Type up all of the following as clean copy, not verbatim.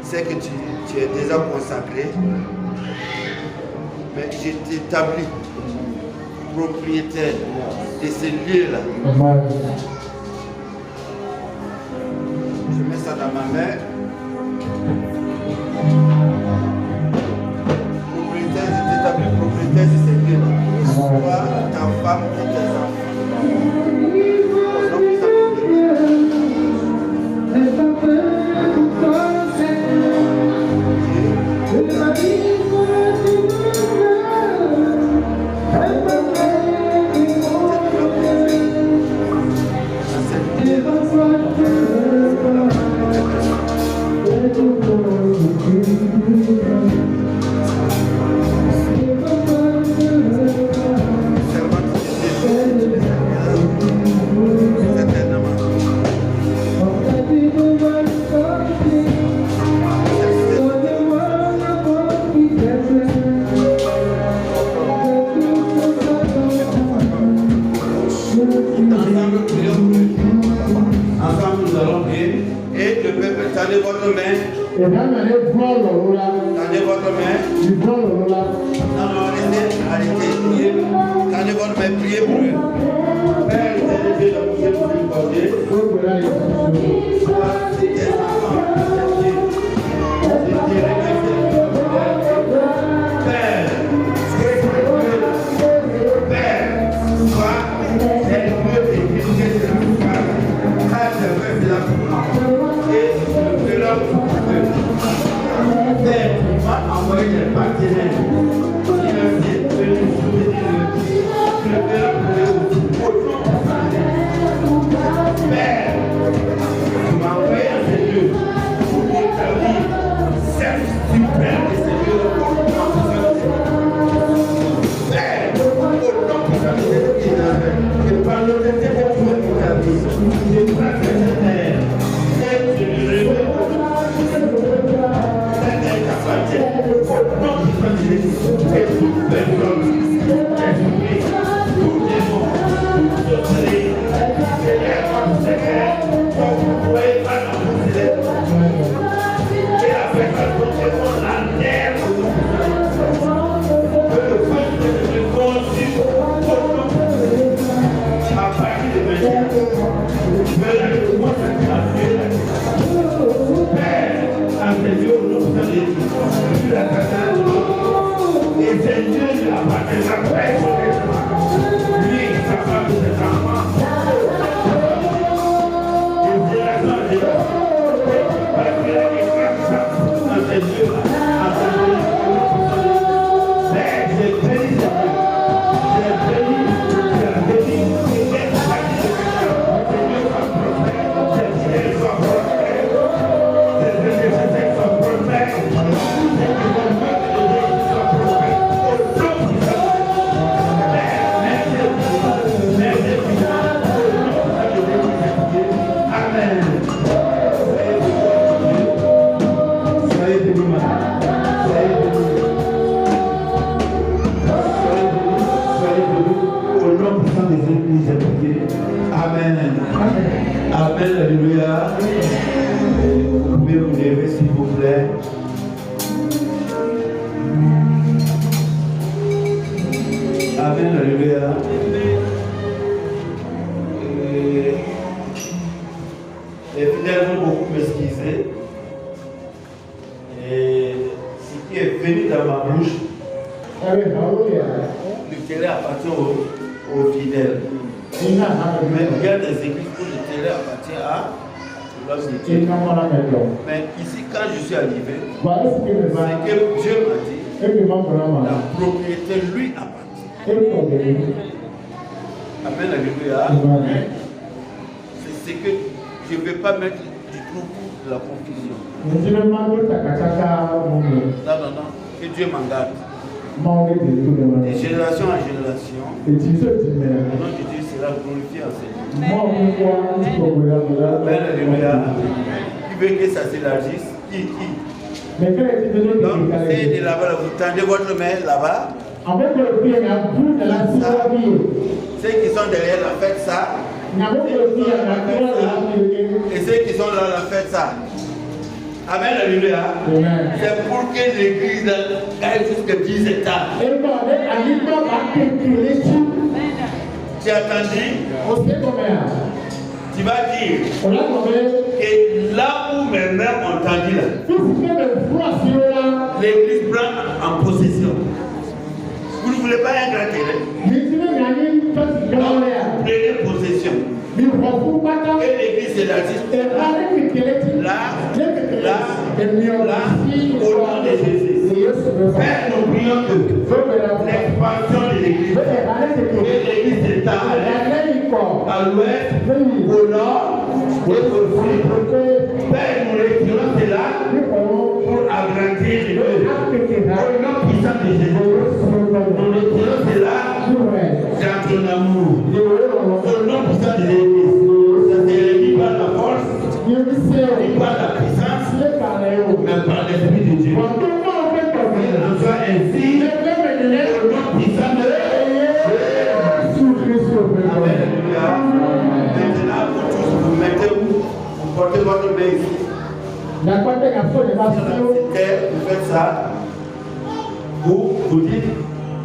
C'est que tu es déjà consacré, mais je t'établis propriétaire de ces lieux-là. Je mets ça dans ma main. Propriétaire, je t'établis propriétaire de ces lieux-là. Toi, ta femme et tes enfants. Tendez votre main. Tendez votre main. Non, arrêtez, priez. Tendez votre main, priez pour eux. Père, éternel Dieu, la bouche de vous accorder. pouvez vous lever s'il vous plaît. Amen, alléluia. Les fidèles vont beaucoup m'excuser. Et ce qui est venu dans ma bouche, le télé appartient aux fidèles. Mais il y a des églises où le télé appartient à l'homme de Dieu. Mais ici, quand je suis arrivé, c'est que Dieu m'a dit, la propriété lui appartient. Amen, alléluia. C'est ce que je ne vais pas mettre du trouble de la confusion. Non, que Dieu m'en garde. De génération en génération, le nom de Dieu sera glorifié en Seigneur. Amen, alléluia. Qui veut que ça s'élargisse? Qui? Donc, c'est de là-bas, vous tendez votre main là-bas. Ceux qui sont derrière la fête ça. Et ceux qui sont là la fête ça. Amen, alléluia. C'est pour que l'église aille jusqu'à 10 états. Tu as entendu? Tu vas dire que là où mes mains ont tendu là, l'église prend en possession. Vous ne voulez pas un grand télé? Donc, prenez possession. Et l'église s'élargisse là, au nom de Jésus. Père, nous prions que l'expansion de l'église, que l'église s'étale à l'ouest, au nord et au sud. Père, nous retirons cela pour agrandir l'église. Au nom puissant de Jésus, nous retirons cela dans ton amour. Au nom puissant de l'église. Ni par la force, ni par la puissance, mais par l'Esprit de Dieu. Qu'il en soit ainsi, au nom puissant de Jésus. Amen. Maintenant, vous tous, vous mettez où? Vous portez votre main ici. Vous faites ça. Vous dites,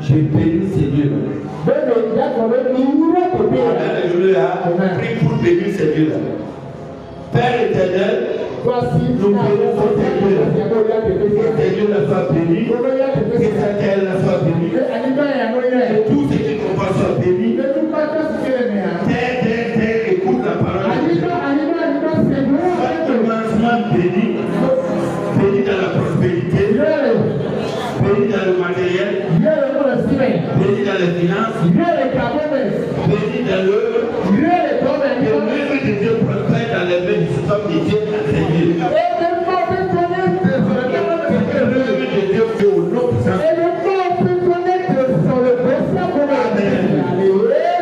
je bénis Seigneur. Alléluia. Prie pour bénir ces dieux-là. Père éternel, nous bénissons ces dieux-là. Que ces dieux-là soient bénis. Que sa terre-là soit bénie. Que tout ce qui comprend soit béni. Terre, écoute la parole de Dieu. Sois commencement béni. Béni dans la prospérité. Béni dans le matériel. Béni dans les finances. Béni dans l'œuvre. Que l'œuvre de Dieu prospère dans les mains du homme de Dieu enseigné. Que l'œuvre de Dieu fait au nom de Saint.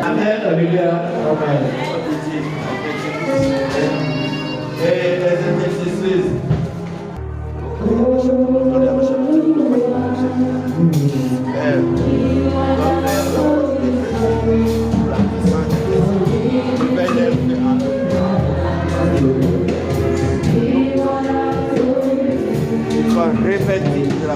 Amen. Alléluia. Amen. Et les intercesseurs. Répétez la